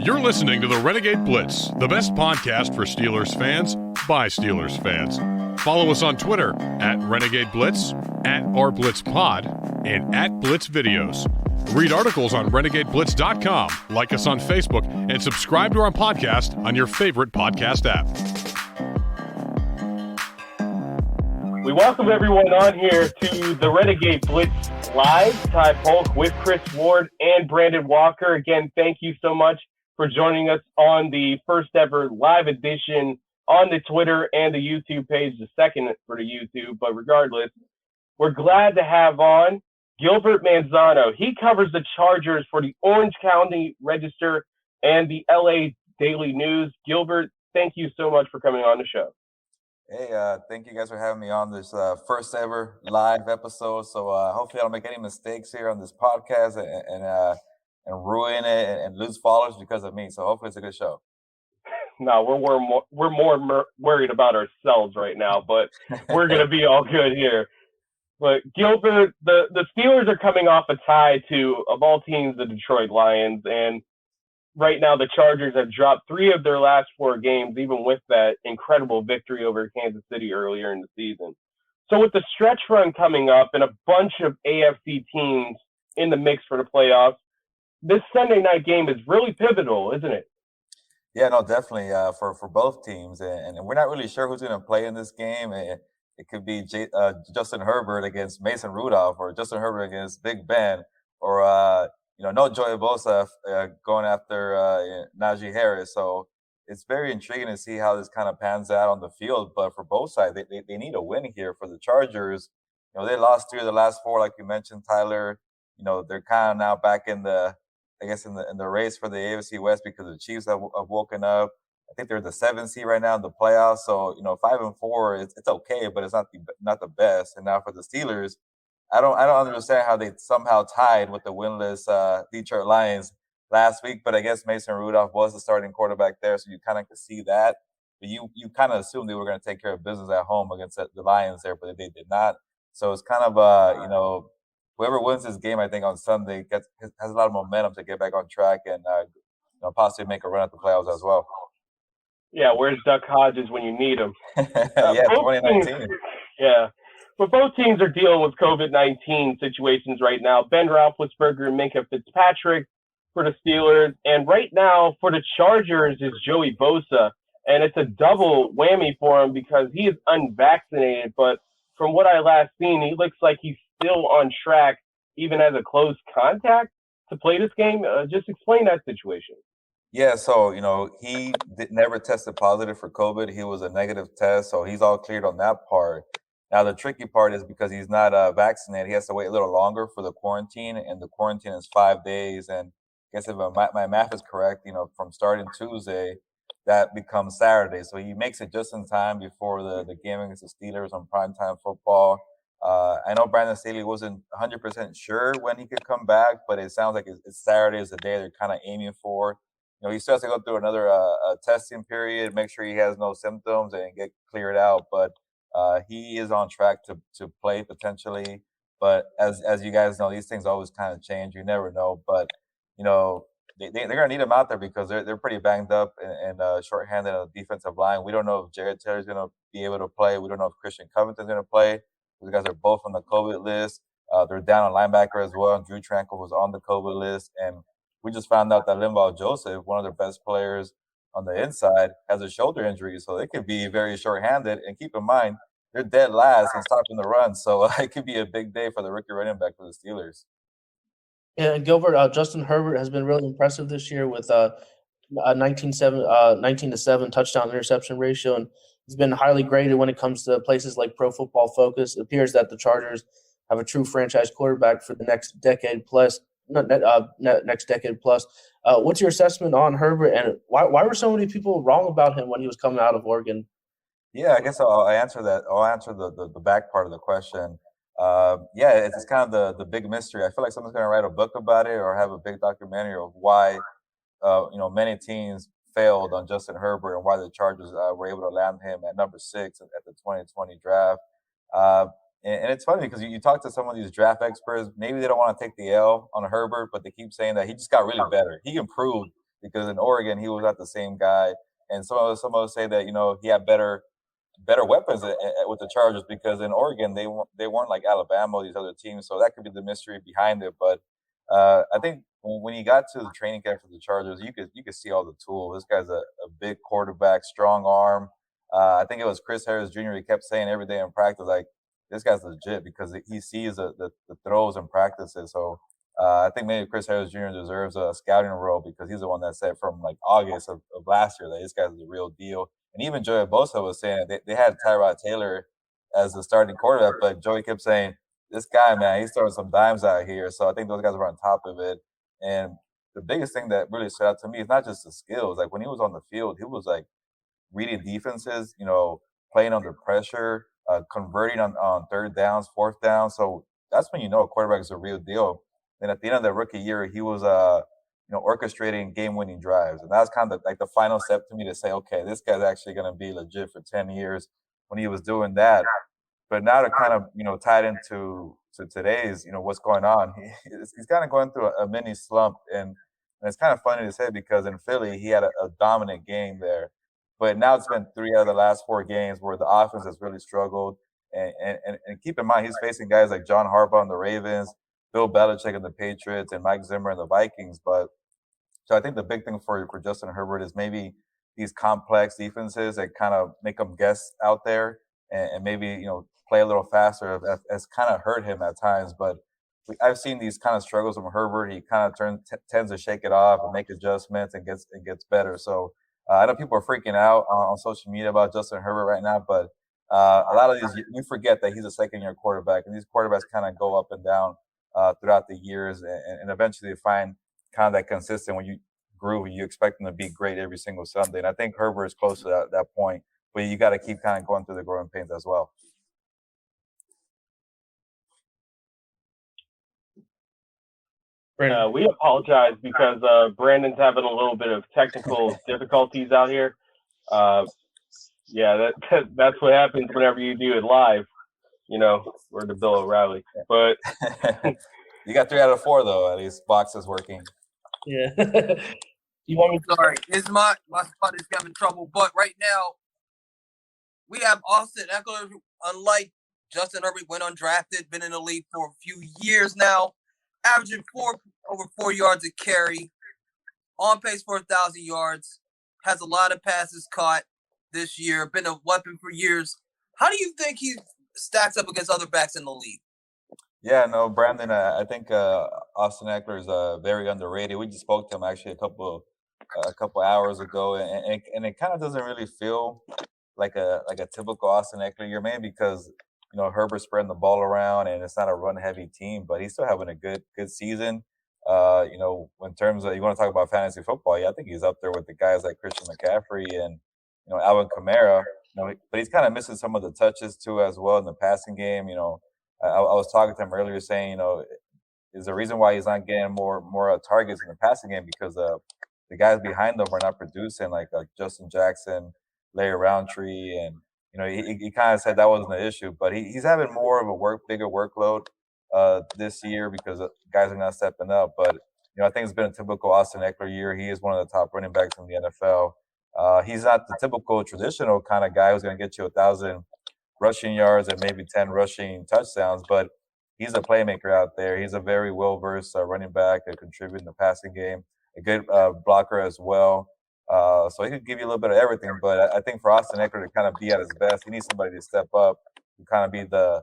You're listening to the Renegade Blitz, the best podcast for Steelers fans by Steelers fans. Follow us on Twitter at Renegade Blitz, at RBlitzPod, and at Blitz Videos. Read articles on RenegadeBlitz.com, like us on Facebook, and subscribe to our podcast on your favorite podcast app. We welcome everyone on here to the Renegade Blitz Live. Thry, Polk with Chris Ward and Brandon Walker. Again, thank you so much for joining us on the first ever live edition on the Twitter and the YouTube page, the second for the YouTube. But regardless, we're glad to have on Gilbert Manzano. He covers the Chargers for the Orange County Register and the LA Daily News. Gilbert, thank you so much for coming on the show. Hey, thank you guys for having me on this first ever live episode. So hopefully I don't make any mistakes here on this podcast and ruin it and lose followers because of me. So hopefully it's a good show. No, we're more worried about ourselves right now, but we're going to be all good here. But Gilbert, the Steelers are coming off a tie to, of all teams, the Detroit Lions. And right now the Chargers have dropped 3 of their last 4 games, even with that incredible victory over Kansas City earlier in the season. So with the stretch run coming up and a bunch of AFC teams in the mix for the playoffs, this Sunday night game is really pivotal, isn't it? Yeah, no, definitely for both teams. And we're not really sure who's going to play in this game. It could be Justin Herbert against Mason Rudolph, or Justin Herbert against Big Ben, or no Joey Bosa going after Najee Harris. So it's very intriguing to see how this kind of pans out on the field. But for both sides, they need a win here. For the Chargers, they lost 3 of the last 4, like you mentioned, Tyler. They're kind of now back in the race for the AFC West because the Chiefs have woken up. I think they're the 7th seed right now in the playoffs. So 5-4, it's okay, but it's not the best. And now for the Steelers, I don't understand how they somehow tied with the winless Detroit Lions last week. But I guess Mason Rudolph was the starting quarterback there, so you kind of could see that. But you kind of assumed they were going to take care of business at home against the Lions there, but they did not. So it's kind of whoever wins this game, I think on Sunday has a lot of momentum to get back on track and possibly make a run at the playoffs as well. Yeah, where's Duck Hodges when you need him? Yeah, 2019. Yeah. But both teams are dealing with COVID-19 situations right now. Ben Roethlisberger and Minkah Fitzpatrick for the Steelers. And right now for the Chargers is Joey Bosa. And it's a double whammy for him because he is unvaccinated. But from what I last seen, he looks like he's still on track, even as a close contact, to play this game. Just explain that situation. Yeah, so, he never tested positive for COVID. He was a negative test, so he's all cleared on that part. Now, the tricky part is because he's not vaccinated, he has to wait a little longer for the quarantine, and the quarantine is 5 days. And I guess if my math is correct, from starting Tuesday, that becomes Saturday. So he makes it just in time before the game against the Steelers on primetime football. I know Brandon Staley wasn't 100% sure when he could come back, but it sounds like it's Saturday is the day they're kind of aiming for. He still has to go through another testing period, make sure he has no symptoms and get cleared out. But he is on track to play potentially. But as you guys know, these things always kind of change. You never know. But, they're going to need him out there because they're pretty banged up and shorthanded on the defensive line. We don't know if Jared Taylor's going to be able to play. We don't know if Christian Covington's going to play. These guys are both on the COVID list. They're down on linebacker as well. Drew Tranquil was on the COVID list. And we just found out that Linval Joseph, one of their best players on the inside, has a shoulder injury. So they could be very short-handed. And keep in mind, they're dead last in stopping the run. So it could be a big day for the rookie running back for the Steelers. Yeah, and Gilbert, Justin Herbert has been really impressive this year with a 19-7 touchdown interception ratio, and he's been highly graded when it comes to places like Pro Football Focus. It appears that the Chargers have a true franchise quarterback for the next decade plus. Next decade plus. What's your assessment on Herbert, and why were so many people wrong about him when he was coming out of Oregon? Yeah, I guess I'll answer that. I'll answer the back part of the question. It's kind of the big mystery. I feel like someone's going to write a book about it or have a big documentary of why many teams failed on Justin Herbert and why the Chargers were able to land him at number 6 at the 2020 draft. And it's funny because you talk to some of these draft experts, maybe they don't want to take the L on Herbert, but they keep saying that he just got really better. He improved because in Oregon he was not the same guy. And some of us say that he had better weapons with the Chargers, because in Oregon they weren't like Alabama or these other teams. So that could be the mystery behind it. But I think when he got to the training camp for the Chargers, you could see all the tools. This guy's a big quarterback, strong arm. I think it was Chris Harris Jr. He kept saying every day in practice, like, this guy's legit, because he sees the throws in practices. So I think maybe Chris Harris Jr. deserves a scouting role, because he's the one that said from like August of last year that this guy's the real deal. And even Joey Bosa was saying they had Tyrod Taylor as the starting quarterback, but Joey kept saying, this guy, man, he's throwing some dimes out here. So I think those guys were on top of it. And the biggest thing that really stood out to me is not just the skills. Like when he was on the field, he was like reading defenses, playing under pressure, converting on third downs, fourth down. So that's when a quarterback is a real deal. And at the end of the rookie year, he was orchestrating game-winning drives, and that was kind of like the final step to me to say, okay, this guy's actually going to be legit for 10 years when he was doing that. But now to kind of tie it into today's what's going on, he's kind of going through a mini slump, and it's kind of funny to say, because in Philly he had a dominant game there, but now it's been 3 out of the last 4 games where the offense has really struggled. And keep in mind, he's facing guys like John Harbaugh and the Ravens, Bill Belichick and the Patriots, and Mike Zimmer and the Vikings. But so I think the big thing for Justin Herbert is maybe these complex defenses that kind of make him guess out there, and maybe play a little faster has kind of hurt him at times. But I've seen these kind of struggles from Herbert. He kind of tends to shake it off and make adjustments and gets better. So I know people are freaking out on social media about Justin Herbert right now, but a lot of these, you forget that he's a second-year quarterback, and these quarterbacks kind of go up and down throughout the years, and eventually they find kind of that consistent when you groove, you expect them to be great every single Sunday. And I think Herbert is close to that point, but you got to keep kind of going through the growing pains as well. We apologize because Brandon's having a little bit of technical difficulties out here. Yeah, that's what happens whenever you do it live. We're the Bill O'Reilly. But you got 3 out of 4 though. At least box is working. Yeah. You want me? Sorry, my spot is having trouble. But right now, we have Austin Ekeler, who, unlike Justin Herbert, went undrafted, been in the league for a few years now, averaging over 4 yards a carry, on pace for 1,000 yards, has a lot of passes caught this year, been a weapon for years. How do you think he stacks up against other backs in the league? Yeah, no, Brandon, I think Austin Ekeler is very underrated. We just spoke to him actually a couple hours ago, and it kind of doesn't really feel like a typical Austin Ekeler year, maybe because Herbert's spreading the ball around and it's not a run-heavy team, but he's still having a good season. In terms of, you want to talk about fantasy football, yeah, I think he's up there with the guys like Christian McCaffrey and Alvin Kamara. But he's kind of missing some of the touches too as well in the passing game. I was talking to him earlier saying, is the reason why he's not getting more targets in the passing game because the guys behind them are not producing, like Justin Jackson, Larry Roundtree, and he kind of said that wasn't the issue, but he's having more of a bigger workload this year because guys are not stepping up. But I think it's been a typical Austin Ekeler year. He is one of the top running backs in the NFL. He's not the typical traditional kind of guy who's going to get you 1,000 rushing yards and maybe 10 rushing touchdowns, but he's a playmaker out there. He's a very well-versed running back that contributes in the passing game, a good blocker as well. So he could give you a little bit of everything, but I think for Austin Ekeler to kind of be at his best, he needs somebody to step up and kind of be the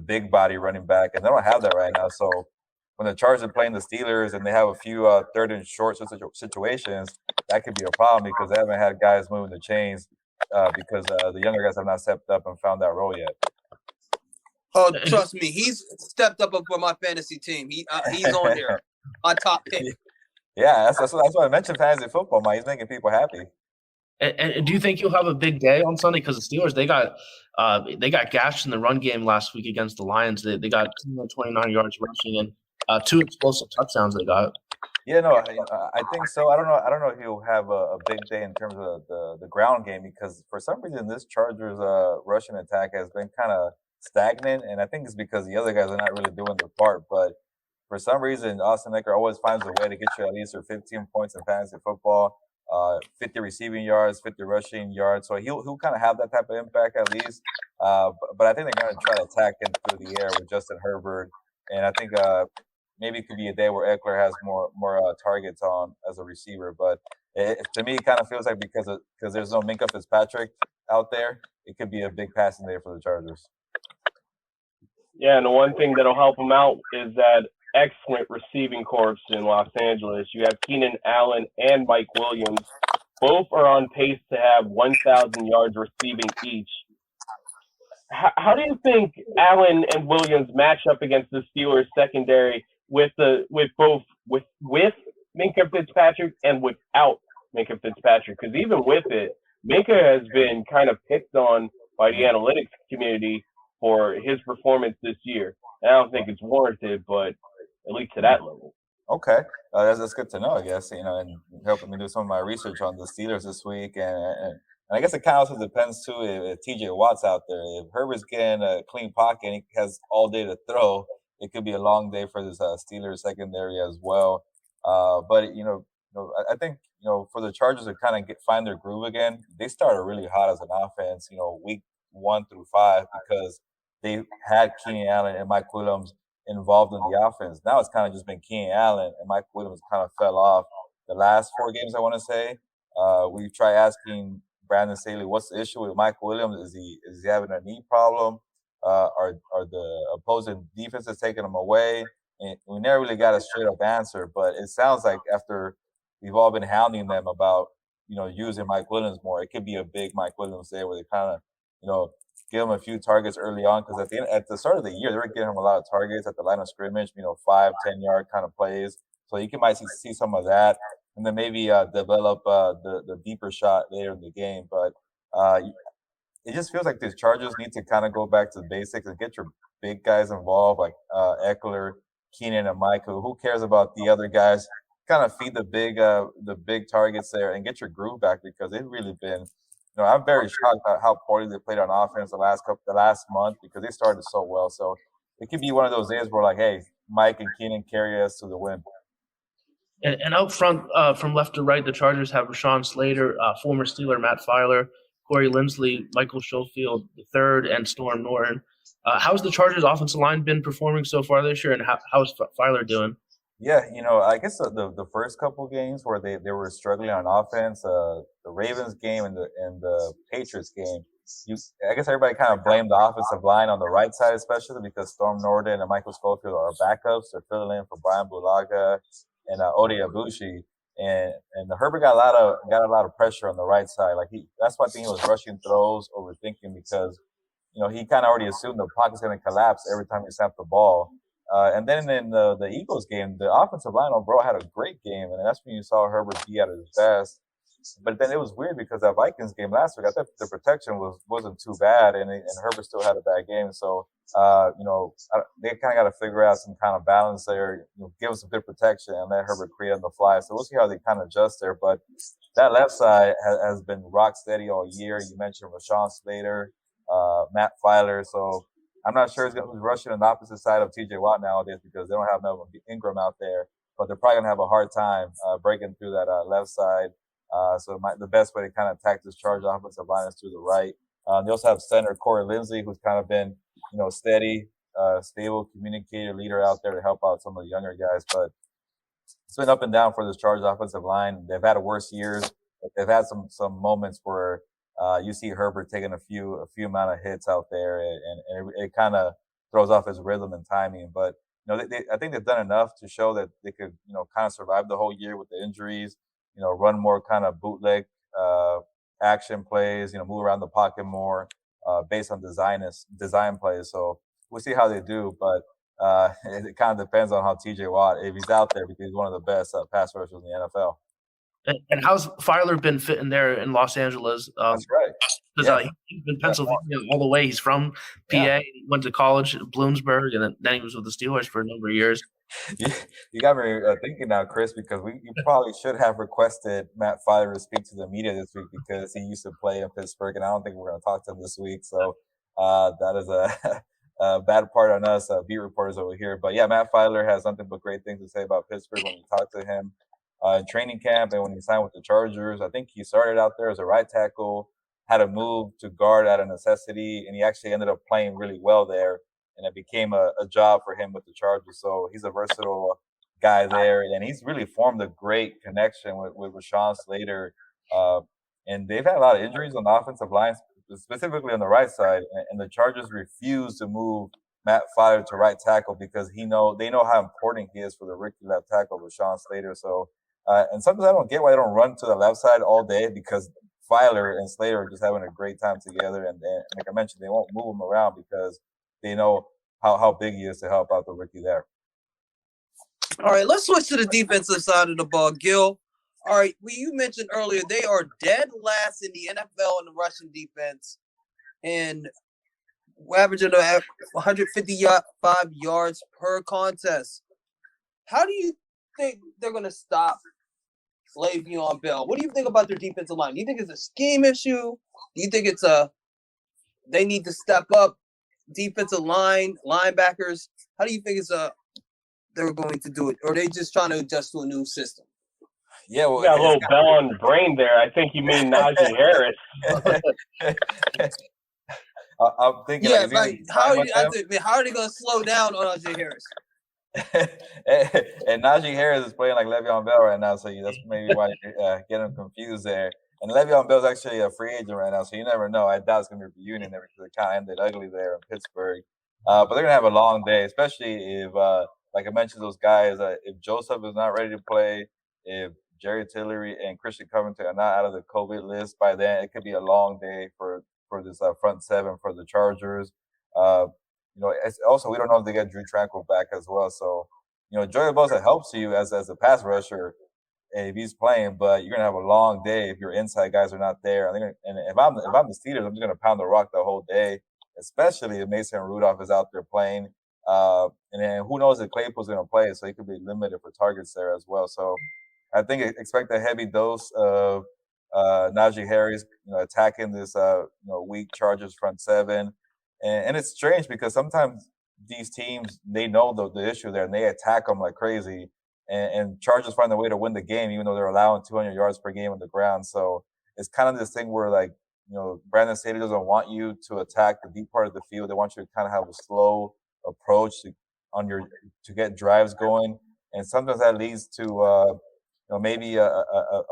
big body running back, and they don't have that right now. So when the Chargers are playing the Steelers and they have a few third and short situations, that could be a problem because they haven't had guys moving the chains because the younger guys have not stepped up and found that role yet. Oh, trust me, he's stepped up for my fantasy team. He's on there, my top pick. Yeah, that's why I mentioned fantasy football, man. He's making people happy. And do you think you'll have a big day on Sunday? Because the Steelers, they got gashed in the run game last week against the Lions. They got 29 yards rushing and 2 explosive touchdowns they got. Yeah, no, I think so. I don't know if he'll have a big day in terms of the ground game because for some reason this Chargers rushing attack has been kind of stagnant, and I think it's because the other guys are not really doing their part. But for some reason, Austin Ekeler always finds a way to get you at least 15 points in fantasy football, 50 receiving yards, 50 rushing yards. So he'll kind of have that type of impact at least. But I think they're going to try to attack him through the air with Justin Herbert. And I think maybe it could be a day where Ekeler has more targets on as a receiver. But to me, it kind of feels like because there's no Minkah Fitzpatrick out there, it could be a big passing day for the Chargers. Yeah, and the one thing that'll help them out is that excellent receiving corps in Los Angeles. You have Keenan Allen and Mike Williams. Both are on pace to have 1,000 yards receiving each. How do you think Allen and Williams match up against the Steelers secondary with Minkah Fitzpatrick and without Minkah Fitzpatrick? Because even with it, Minkah has been kind of picked on by the analytics community for his performance this year. And I don't think it's warranted, but at least to that level. Okay, that's good to know, I guess. And helping me do some of my research on the Steelers this week, and I guess it kind of also depends too if TJ Watt's out there. If Herbert's getting a clean pocket and he has all day to throw, it could be a long day for this Steelers secondary as well. But I think for the Chargers to kind of find their groove again, they started really hot as an offense. Week 1 through 5 because they had Keenan Allen and Mike Williams involved in the offense. Now it's kind of just been Keenan Allen, and Mike Williams kind of fell off the last 4 games, I want to say. We try asking Brandon Staley, what's the issue with Mike Williams? Is he having a knee problem? Are the opposing defenses taking him away? And we never really got a straight up answer, but it sounds like after we've all been hounding them about using Mike Williams more, it could be a big Mike Williams day where they kind of give him a few targets early on, because at the start of the year they were giving him a lot of targets at the line of scrimmage, 5-10 yard kind of plays. So you might see some of that, and then maybe develop the deeper shot later in the game. But it just feels like the Chargers need to kind of go back to the basics and get your big guys involved, like Ekeler, Keenan, and Michael. Who cares about the other guys? Kind of feed the big targets there and get your groove back, because they've really been. I'm very shocked at how poorly they played on offense the last month, because they started so well. So it could be one of those days where, like, hey, Mike and Keenan carry us to the win. And out front, from left to right, the Chargers have Rashawn Slater, former Steeler Matt Feiler, Corey Linsley, Michael Schofield III, and Storm Norton. How's the Chargers' offensive line been performing so far this year, and how's Feiler doing? Yeah, I guess the first couple of games where they were struggling on offense, the Ravens game and the Patriots game, I guess everybody kind of blamed the offensive line on the right side, especially because Storm Norton and Michael Schofield are backups. They're filling in for Brian Bulaga and Ode Abushi, and Herbert got a lot of pressure on the right side. Like that's why I think he was rushing throws, overthinking, because he kind of already assumed the pocket's going to collapse every time he snapped the ball. And then in the Eagles game, the offensive line overall had a great game, and that's when you saw Herbert be at his best. But then it was weird because that Vikings game last week, I thought the protection wasn't too bad, and Herbert still had a bad game. So they kind of got to figure out some kind of balance there. Give us a good protection and let Herbert create on the fly. So we'll see how they kind of adjust there. But that left side has been rock steady all year. You mentioned Rashawn Slater, Matt Feiler. So I'm not sure who's rushing on the opposite side of TJ Watt nowadays, because they don't have Melvin Ingram out there. But they're probably going to have a hard time breaking through that left side. So the best way to kind of attack this Charger offensive line is through the right. They also have center Corey Linsley, who's kind of been, steady, stable communicator, leader out there to help out some of the younger guys. But it's been up and down for this Chargers offensive line. They've had worse years. They've had some moments where you see Herbert taking a few amount of hits out there, and it kind of throws off his rhythm and timing. But I think they've done enough to show that they could kind of survive the whole year with the injuries. Run more kind of bootleg action plays. Move around the pocket more based on design plays. So we'll see how they do, but it kind of depends on how TJ Watt, if he's out there, because he's one of the best pass rushers in the NFL. And how's Feiler been fitting there in Los Angeles? That's right. Because he's been Pennsylvania all the way. He's from PA. Yeah. He went to college at Bloomsburg, and then he was with the Steelers for a number of years. You got me thinking now, Chris, because you probably should have requested Matt Feiler to speak to the media this week, because he used to play in Pittsburgh, and I don't think we're going to talk to him this week. So that is bad part on us, beat reporters over here. But yeah, Matt Feiler has nothing but great things to say about Pittsburgh when we talked to him in training camp and when he signed with the Chargers. I think he started out there as a right tackle, had to move to guard out of necessity, and he actually ended up playing really well there. And it became a job for him with the Chargers. So he's a versatile guy there, and he's really formed a great connection with Rashawn Slater. And they've had a lot of injuries on the offensive line, specifically on the right side, and the Chargers refuse to move Matt Feiler to right tackle because they know how important he is for the rookie left tackle, Rashawn Slater. So, and sometimes I don't get why they don't run to the left side all day because Feiler and Slater are just having a great time together. And like I mentioned, they won't move him around because they know how big he is to help out the rookie there. All right, let's switch to the defensive side of the ball, Gill. All right, you mentioned earlier they are dead last in the NFL in the rushing defense, and averaging 155 yards per contest. How do you think they're going to stop Le'Veon Bell? What do you think about their defensive line? Do you think it's a scheme issue? Do you think they need to step up defensive line, linebackers? How do you think they're going to do it? Or are they just trying to adjust to a new system? Yeah, well, you got a little Bell on the brain there. I think you mean Najee Harris. I'm thinking, yeah, how are they going to slow down on Najee Harris? And Najee Harris is playing like Le'Veon Bell right now, so that's maybe why you get him confused there. And Le'Veon Bell's actually a free agent right now, so you never know. I doubt it's going to be a reunion there because it kind of ended ugly there in Pittsburgh. But they're going to have a long day, especially if, like I mentioned, those guys, if Joseph is not ready to play, if Jerry Tillery and Christian Covington are not out of the COVID list by then, it could be a long day for this front seven for the Chargers. Also, we don't know if they get Drew Tranquil back as well. So, Joey Bosa helps you as a pass rusher if he's playing, but you're gonna have a long day if your inside guys are not there. And if I'm the Steelers, I'm just gonna pound the rock the whole day, especially if Mason Rudolph is out there playing. And then who knows if Claypool's gonna play, so he could be limited for targets there as well. So I think expect a heavy dose of Najee Harris, attacking this weak Chargers front seven. And it's strange because sometimes these teams, they know the issue there and they attack them like crazy. And Chargers find a way to win the game, even though they're allowing 200 yards per game on the ground. So it's kind of this thing where, Brandon Staley doesn't want you to attack the deep part of the field. They want you to kind of have a slow approach to get drives going. And sometimes that leads to, maybe a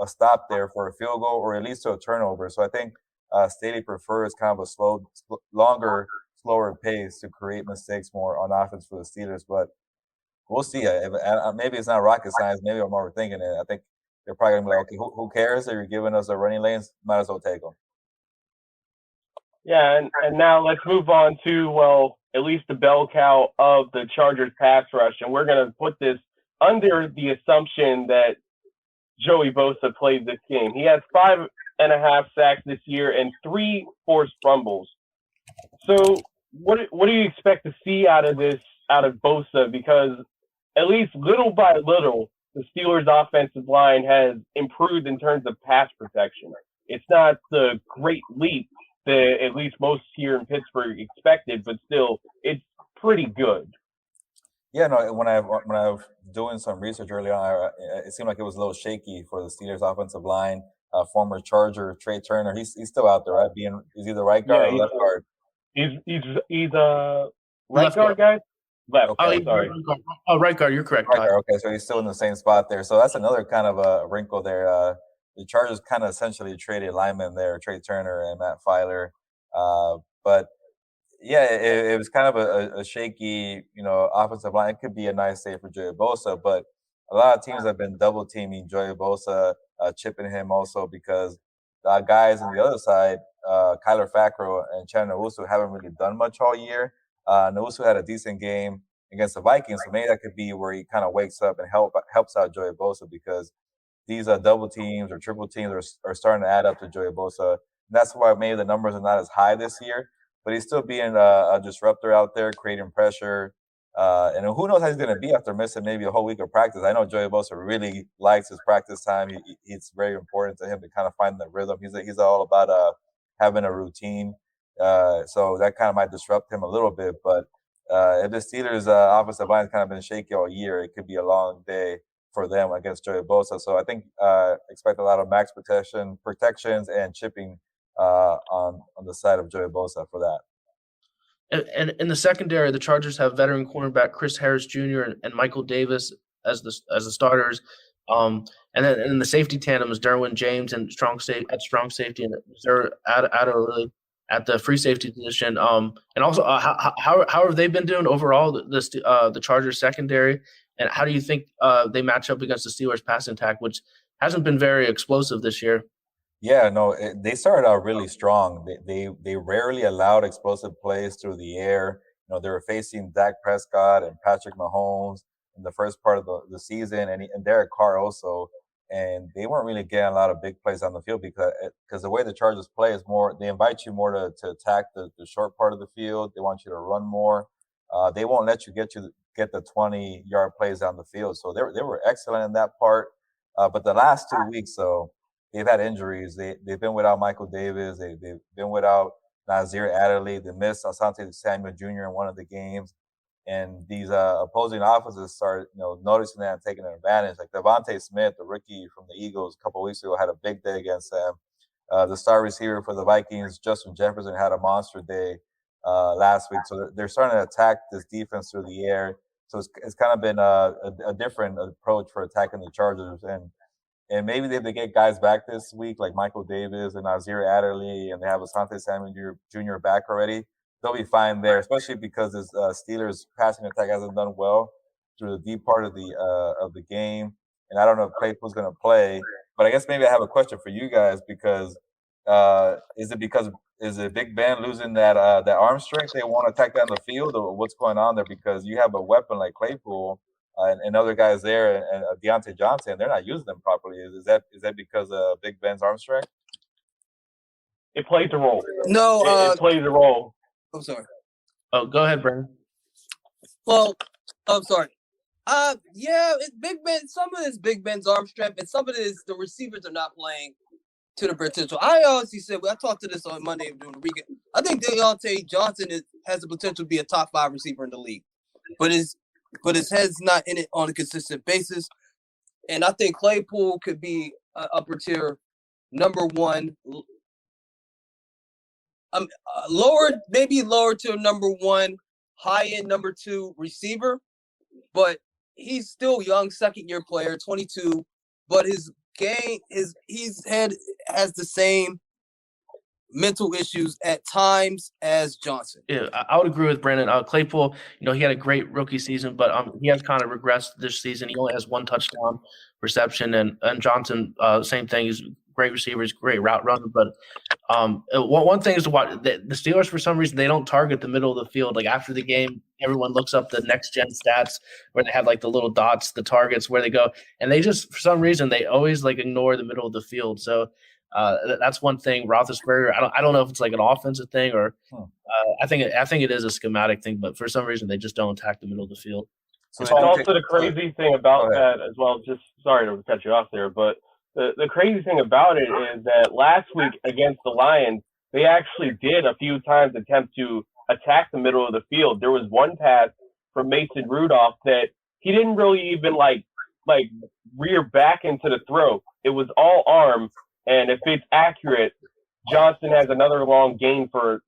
stop there for a field goal or at least to a turnover. So I think Staley prefers kind of a slower pace to create mistakes more on offense for the Steelers. But we'll see. Maybe it's not rocket science. Maybe I'm overthinking it. I think they're probably going to be like, okay, who cares? They're giving us the running lanes. Might as well take them. Yeah, and now let's move on to, at least the bell cow of the Chargers pass rush. And we're going to put this under the assumption that Joey Bosa played this game. He has 5.5 sacks this year and 3 forced fumbles. So what do you expect to see out of Bosa? Because at least little by little, the Steelers' offensive line has improved in terms of pass protection. It's not the great leap that at least most here in Pittsburgh expected, but still, it's pretty good. Yeah, no. When I was doing some research early on, it seemed like it was a little shaky for the Steelers' offensive line. Former Charger Trey Turner, he's still out there, right? Is he the right guard or left guard? He's a right guard guy. Left. Okay. Sorry. Right guard. You're correct. Right guard. Okay, so he's still in the same spot there. So that's another kind of a wrinkle there. The Chargers kind of essentially traded linemen there, Trey Turner and Matt Feiler. But yeah, it was kind of a shaky, offensive line. It could be a nice day for Joey Bosa, but a lot of teams have been double teaming Joey Bosa, chipping him also because guys on the other side, Kyler Fackrell and Chandler Nwosu haven't really done much all year. Nwosu had a decent game against the Vikings, so maybe that could be where he kind of wakes up and helps out Joey Bosa because these double teams or triple teams are starting to add up to Joey Bosa. And that's why maybe the numbers are not as high this year, but he's still being a disruptor out there, creating pressure. And who knows how he's going to be after missing maybe a whole week of practice. I know Joey Bosa really likes his practice time. It's very important to him to kind of find the rhythm. He's all about having a routine. So that kind of might disrupt him a little bit. But if the Steelers' offensive line has kind of been shaky all year, it could be a long day for them against Joey Bosa. So I think expect a lot of max protections and chipping on the side of Joey Bosa for that. And in the secondary, the Chargers have veteran cornerback Chris Harris Jr. and Michael Davis as the starters. And then in the safety tandem is Derwin James and strong safety, and they're at the free safety position. And also, how have they been doing overall? The Chargers secondary, and how do you think they match up against the Steelers passing attack, which hasn't been very explosive this year? Yeah, no, they started out really strong. They rarely allowed explosive plays through the air. They were facing Dak Prescott and Patrick Mahomes in the first part of the season, and Derek Carr also. And they weren't really getting a lot of big plays on the field because the way the Chargers play is more, they invite you more to attack the short part of the field. They want you to run more. They won't let you get the 20-yard plays down the field. So they were excellent in that part. But the last 2 weeks, though, they've had injuries. They've been without Michael Davis. They've been without Nazir Adderley. They missed Asante Samuel Jr. in one of the games. And these opposing offenses started, noticing that and taking advantage. Like Devontae Smith, the rookie from the Eagles, a couple of weeks ago, had a big day against them. The star receiver for the Vikings, Justin Jefferson, had a monster day last week. So they're starting to attack this defense through the air. So it's kind of been a different approach for attacking the Chargers. And maybe if they get guys back this week, like Michael Davis and Nazir Adderley, and they have Asante Samuel Jr. back already, they'll be fine there, especially because this Steelers passing attack hasn't done well through the deep part of the game. And I don't know if Claypool's going to play, but I guess maybe I have a question for you guys because is it Big Ben losing that arm strength? They want to attack down the field, or what's going on there? Because you have a weapon like Claypool and other guys there, and Deontay Johnson, they're not using them properly. Is that because of Big Ben's arm strength? It plays a role. No, it plays a role. I'm sorry. Oh, go ahead, Brandon. Well, I'm sorry. Yeah, it's Big Ben. Some of it is Big Ben's arm strength, and some of it is the receivers are not playing to the potential. I honestly said, I talked to this on Monday during the weekend. I think Deontay Johnson has the potential to be a top 5 receiver in the league, but his head's not in it on a consistent basis. And I think Claypool could be an upper tier number 1, maybe lower tier number 1, high end number 2 receiver. But he's still young, second year player, 22. But his game has the same mental issues at times as Johnson. Yeah, I would agree with Brandon. Claypool, he had a great rookie season, but he has kind of regressed this season. He only has 1 touchdown reception, and Johnson, same thing. He's a great receiver, he's a great route runner. But one thing is to watch the Steelers. For some reason, they don't target the middle of the field. Like after the game, everyone looks up the next gen stats where they have like the little dots, the targets where they go, and they just for some reason they always like ignore the middle of the field. So. That's one thing. Roethlisberger, I don't know if it's like an offensive thing or I think it is a schematic thing, but for some reason they just don't attack the middle of the field. So it's also the crazy thing about that as well. Just sorry to cut you off there, but the crazy thing about it is that last week against the Lions, they actually did a few times attempt to attack the middle of the field. There was one pass from Mason Rudolph that he didn't really even like rear back into the throw. It was all arm. And if it's accurate, Johnson has another long gain for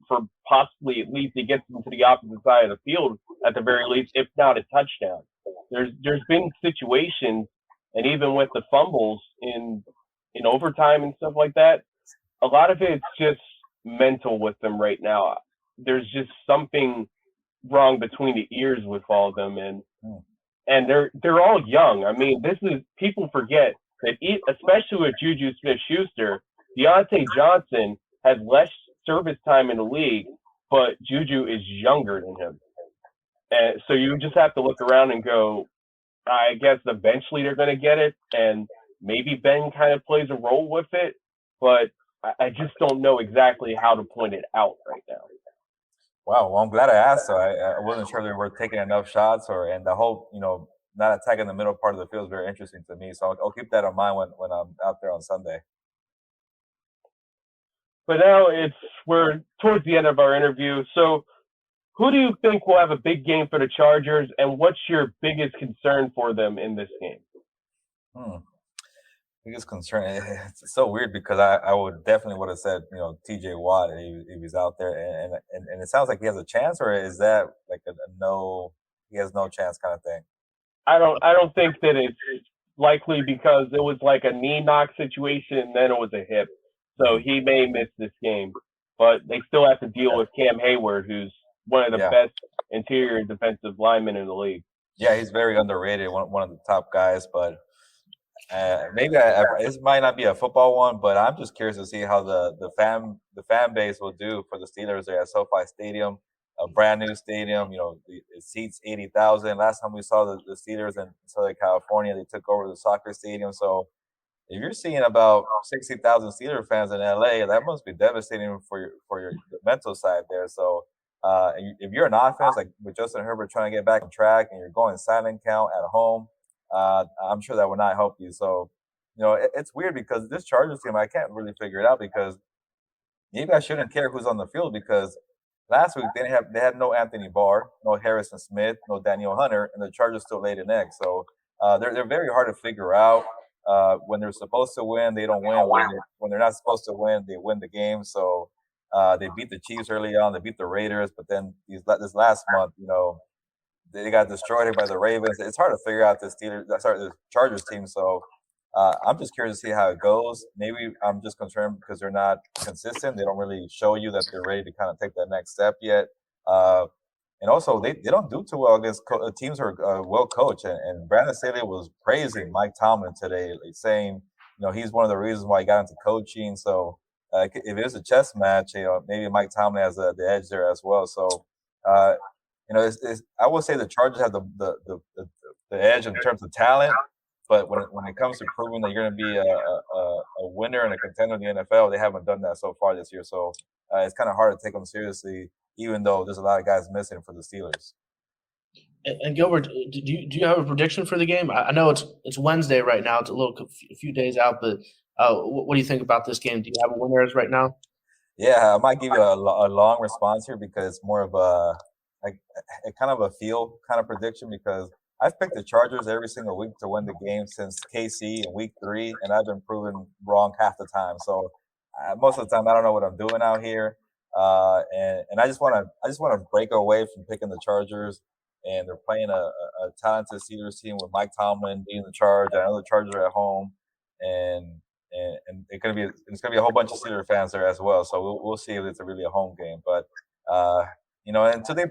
possibly at least he gets into the opposite side of the field at the very least, if not a touchdown. There's been situations, and even with the fumbles in overtime and stuff like that, a lot of it's just mental with them right now. There's just something wrong between the ears with all of them, and they're all young. I mean, people forget that especially with Juju Smith-Schuster, Deontay Johnson has less service time in the league, but Juju is younger than him. And so you just have to look around and go, I guess eventually they're going to get it, and maybe Ben kind of plays a role with it, but I just don't know exactly how to point it out right now. Wow, well, I'm glad I asked. So I wasn't sure they were taking enough shots, and the whole, not attacking the middle part of the field is very interesting to me. So I'll keep that in mind when I'm out there on Sunday. But now we're towards the end of our interview. So who do you think will have a big game for the Chargers, and what's your biggest concern for them in this game? Biggest concern. It's so weird because I would definitely have said T.J. Watt if he's out there, and it sounds like he has a chance, or is that like a no? He has no chance kind of thing. I don't think that it's likely because it was like a knee knock situation and then it was a hip, so he may miss this game. But they still have to deal with Cam Hayward, who's one of the best interior defensive linemen in the league. Yeah, he's very underrated, one of the top guys, but. Maybe this might not be a football one, but I'm just curious to see how the fan base will do for the Steelers there at SoFi Stadium, a brand new stadium. It seats 80,000. Last time we saw the Steelers in Southern California, they took over the soccer stadium. So if you're seeing about 60,000 Steelers fans in LA, that must be devastating for your mental side there. So if you're an offense like with Justin Herbert trying to get back on track and you're going silent count at home. I'm sure that would not help you. So, it's weird because this Chargers team, I can't really figure it out because maybe I shouldn't care who's on the field because last week they had no Anthony Barr, no Harrison Smith, no Daniel Hunter, and the Chargers still laid an egg. So they're very hard to figure out. When they're supposed to win, they don't win. When they're not supposed to win, they win the game. So they beat the Chiefs early on, they beat the Raiders, but then this last month, they got destroyed by the Ravens. It's hard to figure out the Chargers team. So I'm just curious to see how it goes. Maybe I'm just concerned because they're not consistent. They don't really show you that they're ready to kind of take that next step yet. And also, they don't do too well against teams who are well coached. And Brandon Staley was praising Mike Tomlin today, saying, he's one of the reasons why he got into coaching. So if it's a chess match, maybe Mike Tomlin has the edge there as well. So. I would say the Chargers have the edge in terms of talent, but when it comes to proving that you're going to be a winner and a contender in the NFL, they haven't done that so far this year. So it's kind of hard to take them seriously, even though there's a lot of guys missing for the Steelers. And Gilbert, do you have a prediction for the game? I know it's Wednesday right now; it's a few days out, but what do you think about this game? Do you have a winner right now? Yeah, I might give you a long response here because it's more of a kind of a feel kind of prediction because I've picked the Chargers every single week to win the game since KC in week 3, and I've been proven wrong half the time. So most of the time, I don't know what I'm doing out here, and I just want to break away from picking the Chargers. And they're playing a talented Steelers team with Mike Tomlin being the charge. I know the Chargers are at home, and it's gonna be a whole bunch of Steelers fans there as well. So we'll see if it's really a home game, but. Until they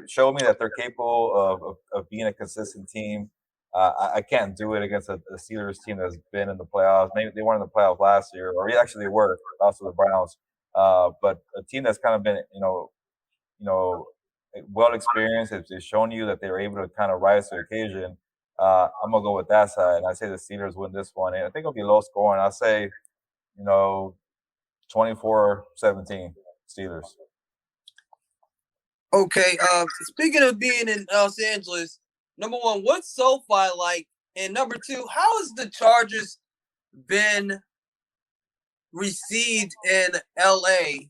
show me that they're capable of being a consistent team, I can't do it against a Steelers team that's been in the playoffs. Maybe they weren't in the playoffs last year, or actually they were, also the Browns. But a team that's kind of been, well experienced, has shown you that they're able to kind of rise to the occasion. I'm gonna go with that side, and I say the Steelers win this one. And I think it'll be low scoring. I'll say, 24-17 Steelers. Okay, speaking of being in Los Angeles, number one, what's SoFi like? And number two, how has the Chargers been received in LA?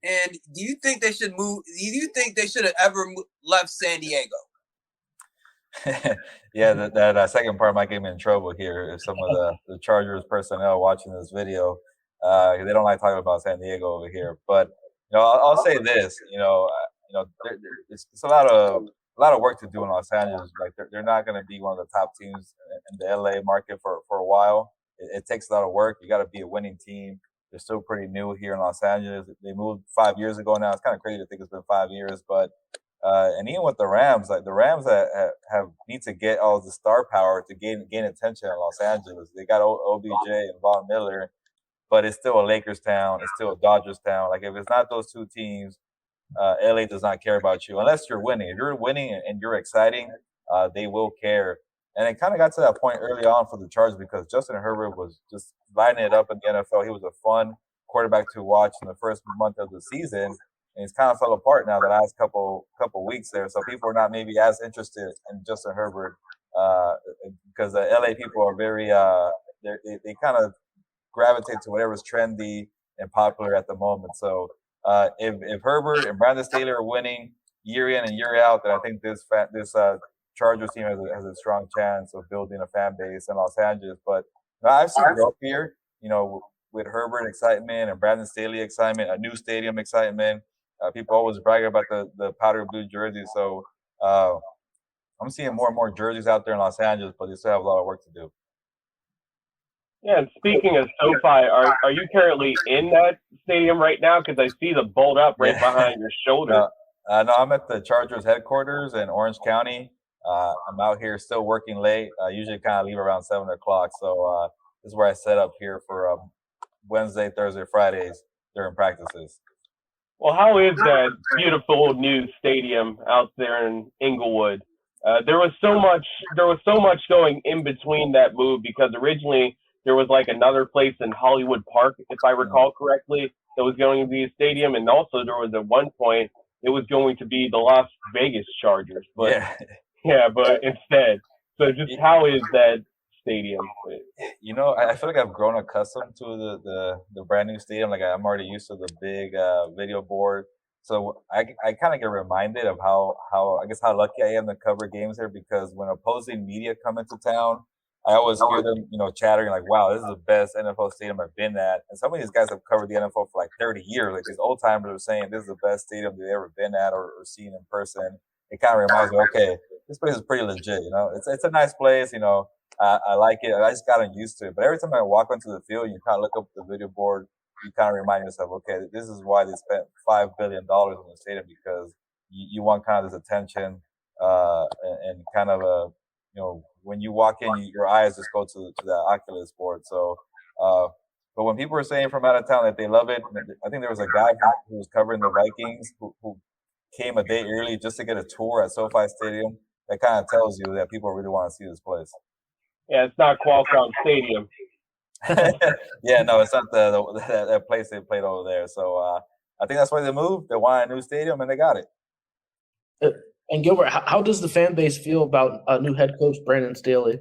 And do you think they should move? Do you think they should have ever left San Diego? Yeah, that second part might get me in trouble here if some of the Chargers personnel watching this video, they don't like talking about San Diego over here. But I'll say this, it's a lot of work to do in Los Angeles. Like they're not going to be one of the top teams in the LA market for a while. It takes a lot of work. You got to be a winning team. They're still pretty new here in Los Angeles. They moved 5 years ago now. It's kind of crazy to think it's been 5 years, but and even with the Rams, like the Rams that need to get all the star power to gain attention in Los Angeles. They got OBJ and Von Miller, but it's still a Lakers town. It's still a Dodgers town. Like if it's not those two teams, LA does not care about you unless you're winning. If you're winning and you're exciting, they will care. And it kind of got to that point early on for the Chargers because Justin Herbert was just lighting it up in the NFL. He was a fun quarterback to watch in the first month of the season, and he's kind of fell apart now the last couple weeks there. So people are not maybe as interested in Justin Herbert because the LA people are very they kind of gravitate to whatever's trendy and popular at the moment. So if Herbert and Brandon Staley are winning year in and year out, then I think this Chargers team has a strong chance of building a fan base in Los Angeles. But I've seen growth here, with Herbert excitement and Brandon Staley excitement, a new stadium excitement. People always brag about the powder blue jersey. So I'm seeing more and more jerseys out there in Los Angeles, but they still have a lot of work to do. Yeah, and speaking of SoFi, are you currently in that stadium right now? Because I see the bolt up right behind your shoulder. No, I'm at the Chargers headquarters in Orange County. I'm out here still working late. I usually kind of leave around 7 o'clock. So this is where I set up here for Wednesday, Thursday, Fridays during practices. Well, how is that beautiful new stadium out there in Inglewood? There was so much going in between that move, because originally there was like another place in Hollywood Park, if I recall correctly, that was going to be a stadium, and also there was at one point it was going to be the Las Vegas Chargers, but but instead. So just how is that stadium? I feel like I've grown accustomed to the brand new stadium. Like I'm already used to the big video board. So I kind of get reminded of how lucky I am to cover games here, because when opposing media come into town, I always hear them, chattering like, wow, this is the best NFL stadium I've been at. And some of these guys have covered the NFL for like 30 years. Like these old timers are saying this is the best stadium they've ever been at or seen in person. It kind of reminds me, okay, this place is pretty legit. It's a nice place. I like it. I just gotten used to it. But every time I walk onto the field, you kind of look up at the video board, you kind of remind yourself, okay, this is why they spent $5 billion on the stadium, because you want kind of this attention and kind of when you walk in, your eyes just go to the Oculus board. So, but when people are saying from out of town that they love it, I think there was a guy who was covering the Vikings who came a day early just to get a tour at SoFi Stadium. That kind of tells you that people really want to see this place. Yeah, it's not Qualcomm Stadium. Yeah, no, it's not that place they played over there. So I think that's why they moved. They wanted a new stadium, and they got it. And Gilbert, how does the fan base feel about new head coach Brandon Staley?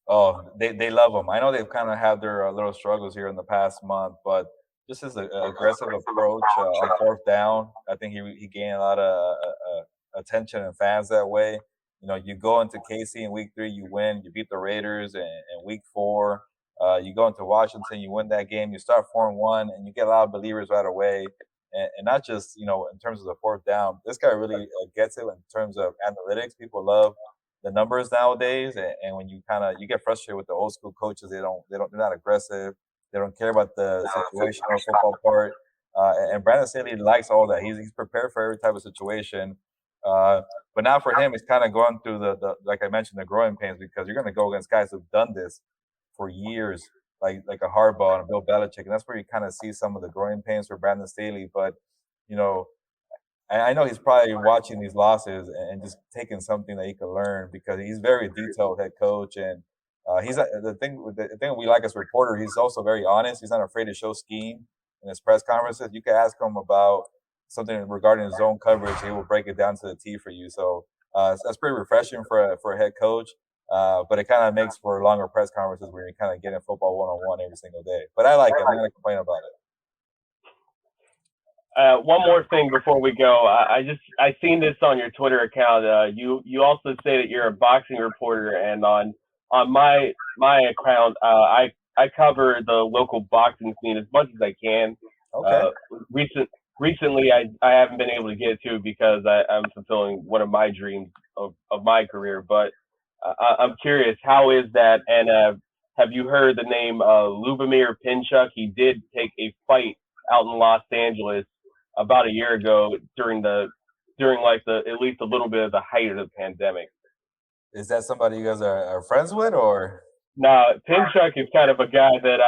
Oh, they love him. I know they've kind of had their little struggles here in the past month, but just his aggressive approach on fourth down, I think he gained a lot of attention and fans that way. You go into KC in week 3, you win, you beat the Raiders, and week 4, you go into Washington, you win that game, you start 4-1, and you get a lot of believers right away. And not just, in terms of the fourth down. This guy really gets it in terms of analytics. People love the numbers nowadays. And when you get frustrated with the old school coaches, they're not aggressive. They don't care about the situational football part. And Brandon Staley likes all that. He's prepared for every type of situation. But now for him, it's kind of going through the like I mentioned, the growing pains, because you're going to go against guys who've done this for years, like a Harbaugh and a Bill Belichick, and that's where you kind of see some of the growing pains for Brandon Staley. But I know he's probably watching these losses and just taking something that he can learn, because he's very detailed head coach, and he's the thing we like as reporter. He's also very honest. He's not afraid to show scheme in his press conferences. You can ask him about something regarding his zone coverage, he will break it down to the T for you. So that's pretty refreshing for a head coach. But it kind of makes for longer press conferences where you're kind of getting football one-on-one every single day. But I like it. I'm not going to complain about it. One more thing before we go. I seen this on your Twitter account. You also say that you're a boxing reporter, and on my account, I cover the local boxing scene as much as I can. Okay. Recently, I haven't been able to get to because I'm fulfilling one of my dreams of my career. But I'm curious, how is that? And have you heard the name Lubomir Pinchuk? He did take a fight out in Los Angeles about a year ago during at least a little bit of the height of the pandemic. Is that somebody you guys are friends with, or? No, Pinchuk is kind of a guy that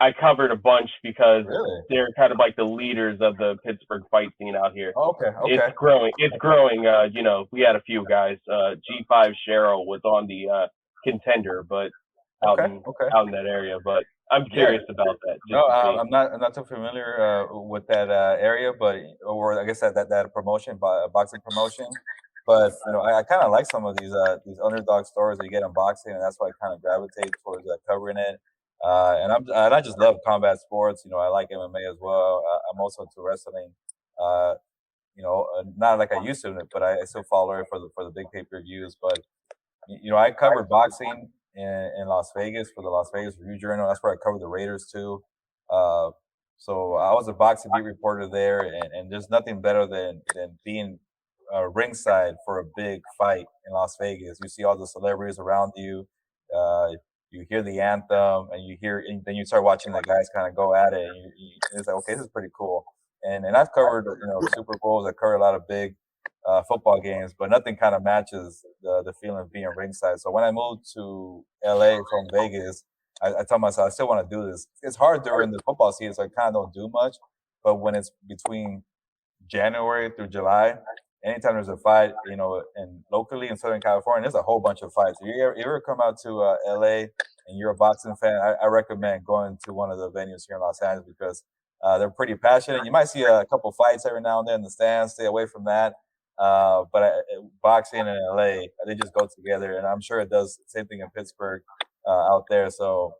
I covered a bunch, because they're kind of like the leaders of the Pittsburgh fight scene out here. Okay. It's growing. We had a few guys. G5 Cheryl was on the contender, but out in that area. But I'm curious about that. No, I'm not too familiar with that area, or I guess that promotion, boxing promotion. But I kind of like some of these underdog stories that you get in boxing, and that's why I kind of gravitate towards covering it. And I just love combat sports. You know, I like MMA as well. I'm also into wrestling. Not like I used to, but I still follow it for the big pay-per-views. But I covered boxing in Las Vegas for the Las Vegas Review Journal. That's where I covered the Raiders too. So I was a boxing beat reporter there, and there's nothing better than being ringside for a big fight in Las Vegas. You see all the celebrities around you. You hear the anthem, and then you start watching the guys kind of go at it. And it's like, okay, this is pretty cool. And I've covered Super Bowls. I covered a lot of big football games, but nothing kind of matches the feeling of being ringside. So when I moved to LA from Vegas, I told myself I still want to do this. It's hard during the football season, so I kind of don't do much. But when it's between January through July, anytime there's a fight, and locally in Southern California, there's a whole bunch of fights. If you ever come out to LA and you're a boxing fan, I recommend going to one of the venues here in Los Angeles because they're pretty passionate. You might see a couple fights every now and then in the stands. Stay away from that. But boxing and LA, they just go together, and I'm sure it does the same thing in Pittsburgh out there. So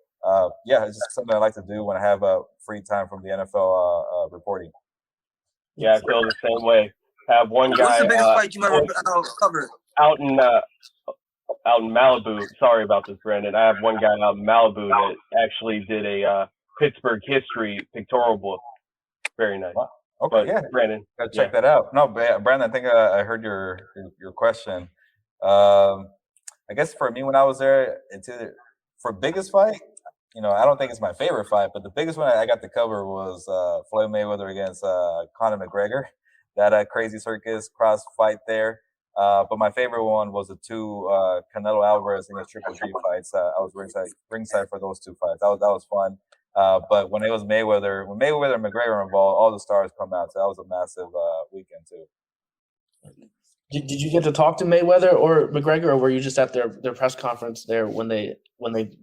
it's just something I like to do when I have free time from the NFL reporting. Yeah, I feel the same way. Have one guy. What's the biggest fight you ever covered? Out in Malibu. Sorry about this, Brandon. I have one guy out in Malibu that actually did a Pittsburgh history pictorial book. Very nice. Wow. Okay, but, Brandon, gotta check that out. No, Brandon, I think I heard your question. I guess for me when I was there, it's either for biggest fight. I don't think it's my favorite fight, but the biggest one I got to cover was Floyd Mayweather against Conor McGregor. That crazy circus cross fight there. But my favorite one was the two Canelo Alvarez against Triple G fights. I was ringside for those two fights. That was fun. But when it was when Mayweather and McGregor were involved, all the stars come out. So that was a massive weekend too. Did you get to talk to Mayweather or McGregor, or were you just at their press conference there when they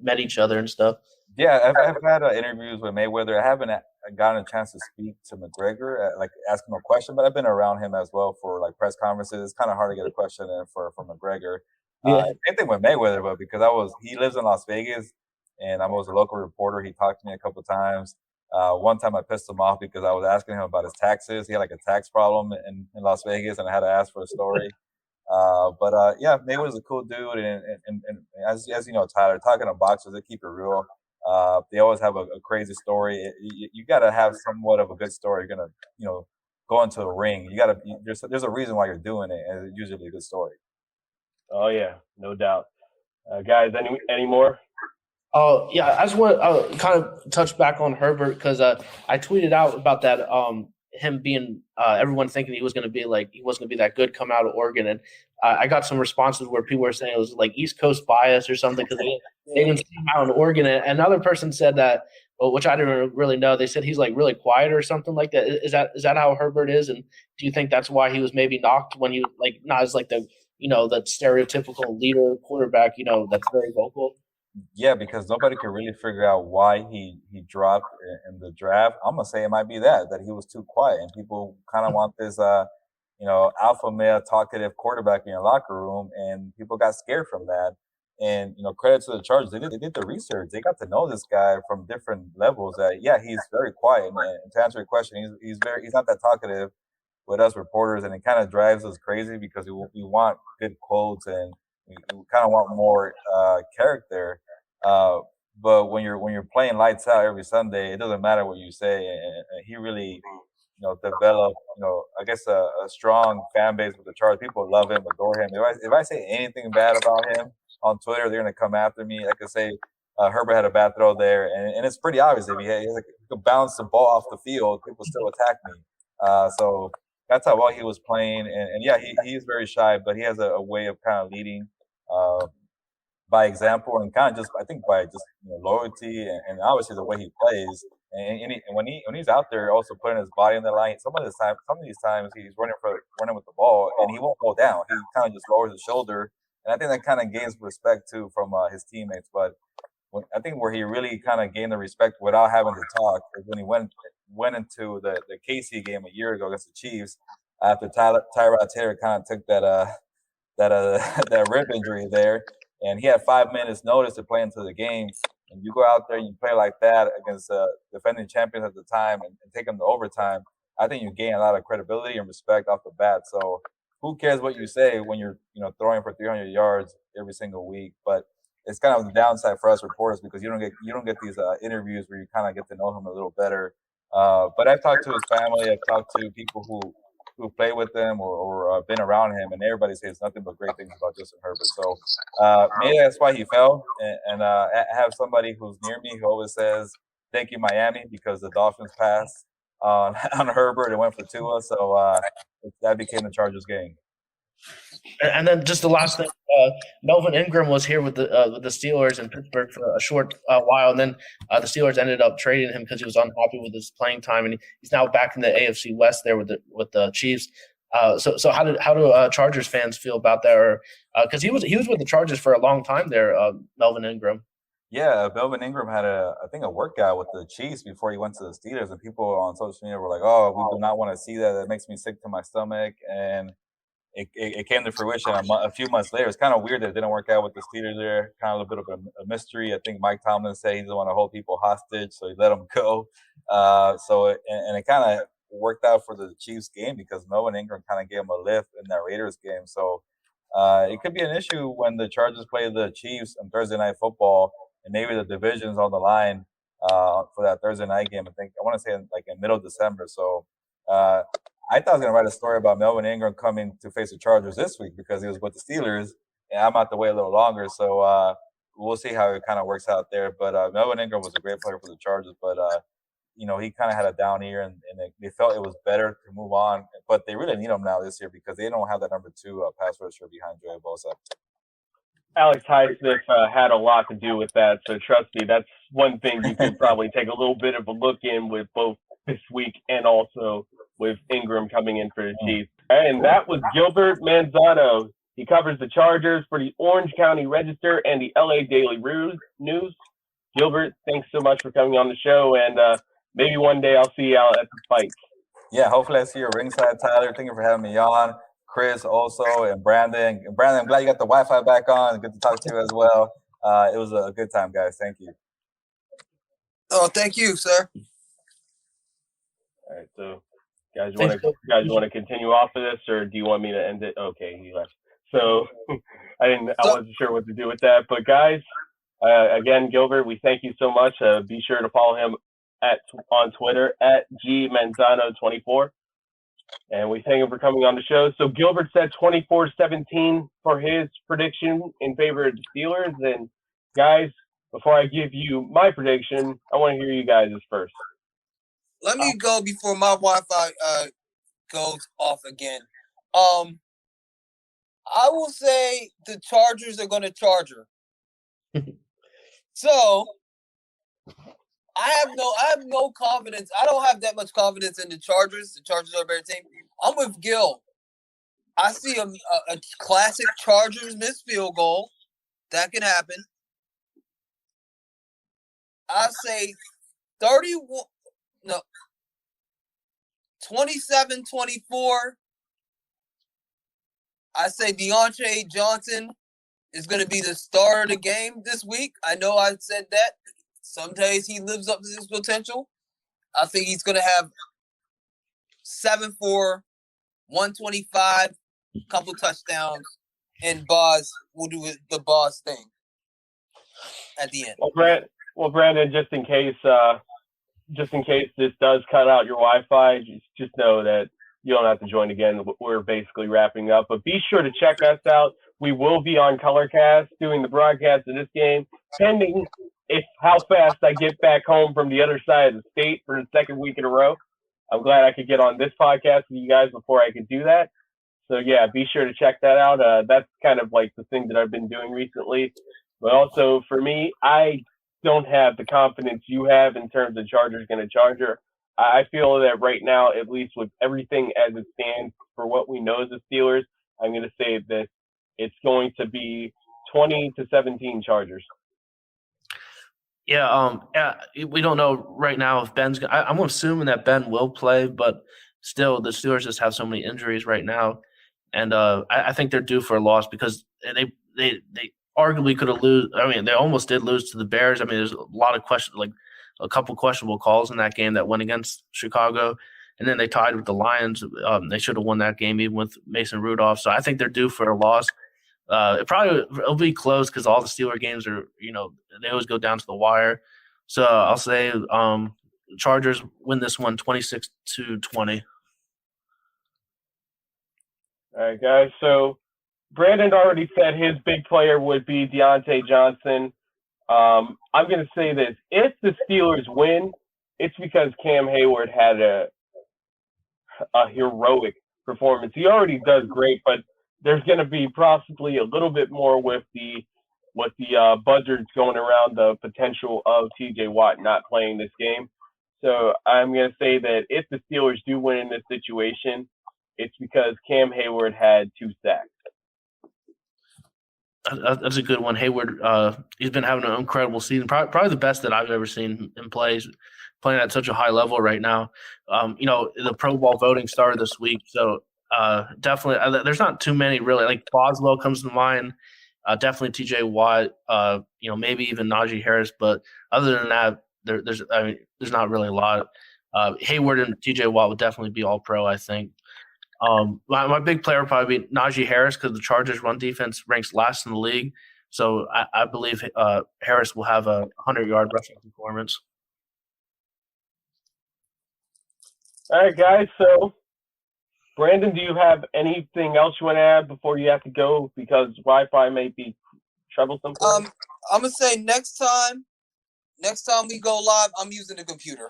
met each other and stuff? Yeah, I've had interviews with Mayweather. I haven't gotten a chance to speak to McGregor, like ask him a question, but I've been around him as well for like press conferences. It's kind of hard to get a question in for McGregor. Same thing with Mayweather, but because he lives in Las Vegas, and I was a local reporter. He talked to me a couple of times. One time I pissed him off because I was asking him about his taxes. He had like a tax problem in Las Vegas, and I had to ask for a story. Mayweather's a cool dude, and as you know, Tyler, talking to boxers, they keep it real. They always have a crazy story. You got to have somewhat of a good story. You're gonna, go into a ring. There's a reason why you're doing it, and it's usually a good story. Oh yeah, no doubt. Guys, any more? Oh yeah, I just want to kind of touch back on Herbert because I tweeted out about that him being everyone thinking he wasn't going to be that good coming out of Oregon, and I got some responses where people were saying it was like East Coast bias or something because they didn't see him out in Oregon. And another person said that, which I didn't really know. They said he's like really quiet or something like that. Is that how Herbert is? And do you think that's why he was maybe knocked when he not as like the the stereotypical leader quarterback that's very vocal? Yeah, because nobody could really figure out why he dropped in the draft. I'm gonna say it might be that he was too quiet, and people kind of want this alpha male talkative quarterback in your locker room, and people got scared from that. And credit to the Chargers, they did the research. They got to know this guy from different levels. He's very quiet, and to answer your question, he's not that talkative with us reporters, and it kind of drives us crazy because we want good quotes and we kind of want more character. But when you're playing lights out every Sunday, it doesn't matter what you say. And he really, developed, I guess a strong fan base with the Chargers. People love him, adore him. If I say anything bad about him on Twitter, they're gonna come after me. I could say Herbert had a bad throw there, and it's pretty obvious. If he could bounce the ball off the field, people still attack me. So that's how well he was playing. And he is very shy, but he has a way of kind of leading by example, and kind of just, I think, by just loyalty and obviously the way he plays. And when he's out there, also putting his body on the line. Some of these times he's running with the ball, and he won't go down. He kind of just lowers his shoulder, and I think that kind of gains respect too from his teammates. But I think where he really kind of gained the respect without having to talk is when he went into the KC game a year ago against the Chiefs after Tyrod Taylor kind of took that rib injury there. And he had 5 minutes notice to play into the game. and you go out there and you play like that against defending champions at the time and take them to overtime, I think you gain a lot of credibility and respect off the bat. So who cares what you say when you're throwing for 300 yards every single week? But it's kind of the downside for us reporters because you don't get these interviews where you kind of get to know him a little better. But I've talked to his family. I've talked to people who play with him or been around him, and everybody says nothing but great things about Justin Herbert. So maybe that's why he fell. And I have somebody who's near me who always says, "Thank you, Miami," because the Dolphins passed on Herbert and went for Tua. So that became the Chargers game. And then just the last thing, Melvin Ingram was here with the Steelers in Pittsburgh for a short while, and then the Steelers ended up trading him because he was unhappy with his playing time, and he's now back in the AFC West there with the Chiefs. So how do Chargers fans feel about that? Or because he was with the Chargers for a long time there, Melvin Ingram. Yeah, Melvin Ingram had a workout with the Chiefs before he went to the Steelers, and people on social media were like, "Oh, we do not want to see that. That makes me sick to my stomach." And it came to fruition a few months later. It's kind of weird that it didn't work out with the Steelers there. Kind of a bit of a mystery. I think Mike Tomlin said he didn't want to hold people hostage, so he let them go. It kind of worked out for the Chiefs game because Melvin Ingram kind of gave him a lift in that Raiders game. So it could be an issue when the Chargers play the Chiefs on Thursday Night Football, and maybe the division's on the line for that Thursday night game. I want to say in middle of December. So I thought I was going to write a story about Melvin Ingram coming to face the Chargers this week because he was with the Steelers, and I'm out to wait a little longer. So we'll see how it kind of works out there. But Melvin Ingram was a great player for the Chargers, but he kind of had a down year, and they felt it was better to move on. But they really need him now this year because they don't have that number 2 pass rusher behind Joey Bosa. Alex Highsmith had a lot to do with that, so trust me, that's one thing you can probably take a little bit of a look in with both this week and also with Ingram coming in for the Chiefs. And that was Gilbert Manzano. He covers the Chargers for the Orange County Register and the LA Daily News. Gilbert, thanks so much for coming on the show, and maybe one day I'll see you out at the fights. Yeah, hopefully I see you ringside, Tyler. Thank you for having me on. Chris also, and Brandon. And Brandon, I'm glad you got the Wi-Fi back on. Good to talk to you as well. It was a good time, guys. Thank you. Oh, thank you, sir. All right, so guys want to continue off of this, or do you want me to end it? Okay, he left. So I wasn't sure what to do with that. But guys, again, Gilbert, we thank you so much. Be sure to follow him on Twitter at gmanzano24. And we thank him for coming on the show. So Gilbert said 24-17 for his prediction in favor of the Steelers. And guys, before I give you my prediction, I want to hear you guys' first. Let me go before my Wi-Fi goes off again. I will say the Chargers are going to Charger. So I have no confidence. I don't have that much confidence in the Chargers. The Chargers are a better team. I'm with Gill. I see a classic Chargers missed field goal. That can happen. I say 27-24. I say Deontay Johnson is going to be the star of the game this week. I know I said that. Some days he lives up to his potential. I think he's going to have 7 for 125, couple touchdowns, and Boz will do the Boz thing at the end. Well, Brandon, just in case this does cut out your Wi-Fi, just know that you don't have to join again. We're basically wrapping up, but be sure to check us out. We will be on Colorcast doing the broadcast of this game, pending how fast I get back home from the other side of the state for the second week in a row. I'm glad I could get on this podcast with you guys before I could do that. So yeah, be sure to check that out. That's kind of like the thing that I've been doing recently. But also for me, I don't have the confidence you have in terms of Chargers going to Charger. I feel that right now, at least with everything as it stands for what we know as the Steelers, I'm going to say that it's going to be 20-17 Chargers. Yeah, we don't know right now if Ben's. I'm assuming that Ben will play, but still, the Steelers just have so many injuries right now, and I think they're due for a loss because they arguably could have lose. I mean, they almost did lose to the Bears. I mean, there's a lot of questions, like a couple questionable calls in that game that went against Chicago, and then they tied with the Lions. They should have won that game even with Mason Rudolph. So I think they're due for a loss. It'll be close because all the Steeler games are, they always go down to the wire. So I'll say Chargers win this one 26-20. All right, guys. So Brandon already said his big player would be Deontay Johnson. I'm going to say this. If the Steelers win, it's because Cam Hayward had a heroic performance. He already does great, but there's going to be possibly a little bit more with the buzzards going around the potential of TJ Watt not playing this game. So I'm going to say that if the Steelers do win in this situation, it's because Cam Hayward had 2 sacks. That's a good one. Hayward, he's been having an incredible season, probably the best that I've ever seen him play. He's playing at such a high level right now. The Pro Bowl voting started this week, so definitely there's not too many really. Like Boswell comes to mind. Definitely T.J. Watt. Maybe even Najee Harris. But other than that, there's not really a lot. Hayward and T.J. Watt would definitely be all pro, I think. My big player would probably be Najee Harris because the Chargers' run defense ranks last in the league. So I believe Harris will have a 100-yard rushing performance. All right, guys. So, Brandon, do you have anything else you want to add before you have to go because Wi-Fi may be troublesome? I'm gonna say next time we go live, I'm using the computer.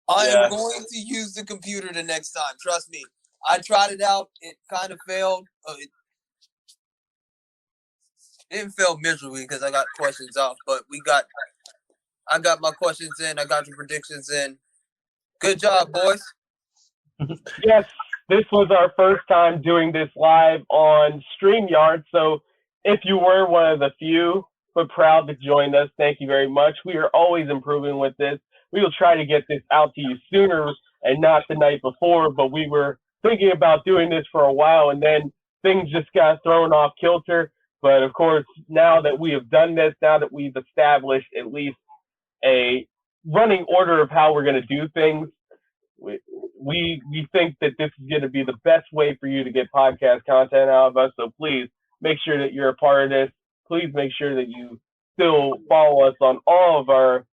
I am going to use the computer the next time. Trust me. I tried it out. It kind of failed. It didn't fail miserably because I got questions off, but I got my questions in. I got your predictions in. Good job, boys. Yes, this was our first time doing this live on StreamYard. So if you were one of the few but proud to join us, thank you very much. We are always improving with this. We will try to get this out to you sooner and not the night before, but we were thinking about doing this for a while, and then things just got thrown off kilter. But, of course, now that we have done this, now that we've established at least a running order of how we're going to do things, we think that this is going to be the best way for you to get podcast content out of us. So please make sure that you're a part of this. Please make sure that you still follow us on all of our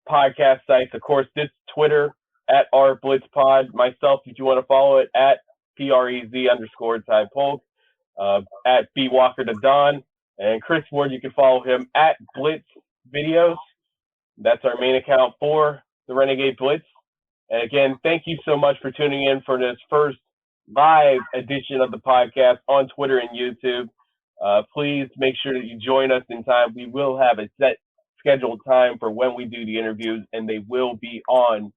podcast sites. Of course, this Twitter at @RBlitzPod. Myself, if you want to follow it, at @PREZ_Thry Polk, at BWalkerTheDon. And Chris Ward, you can follow him at Blitz Videos. That's our main account for the Renegade Blitz. And again, thank you so much for tuning in for this first live edition of the podcast on Twitter and YouTube. Please make sure that you join us in time. We will have a set scheduled time for when we do the interviews, and they will be on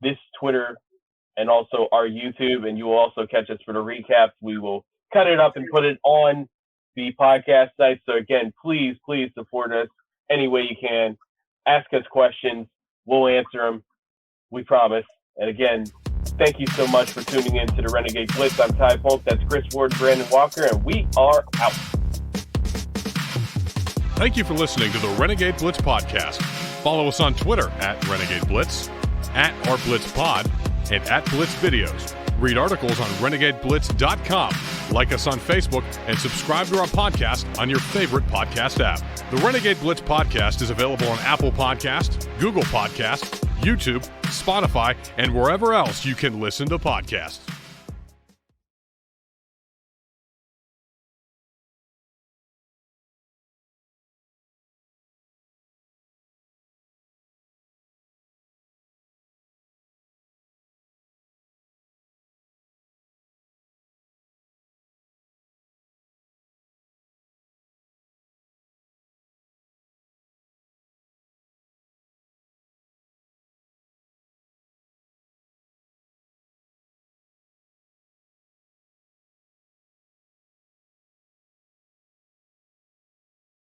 this Twitter and also our YouTube, and you will also catch us for the recaps. We will cut it up and put it on the podcast site. So again, please support us any way you can. Ask us questions. We'll answer them. We promise. And again, thank you so much for tuning in to the Renegade Blitz. I'm Thry Polk. That's Chris Ward, Brandon Walker, and we are out. Thank you for listening to the Renegade Blitz podcast. Follow us on Twitter at Renegade Blitz, at @RBlitzPod, and at Blitz Videos. Read articles on RenegadeBlitz.com. Like us on Facebook and subscribe to our podcast on your favorite podcast app. The Renegade Blitz podcast is available on Apple Podcasts, Google Podcasts, YouTube, Spotify, and wherever else you can listen to podcasts.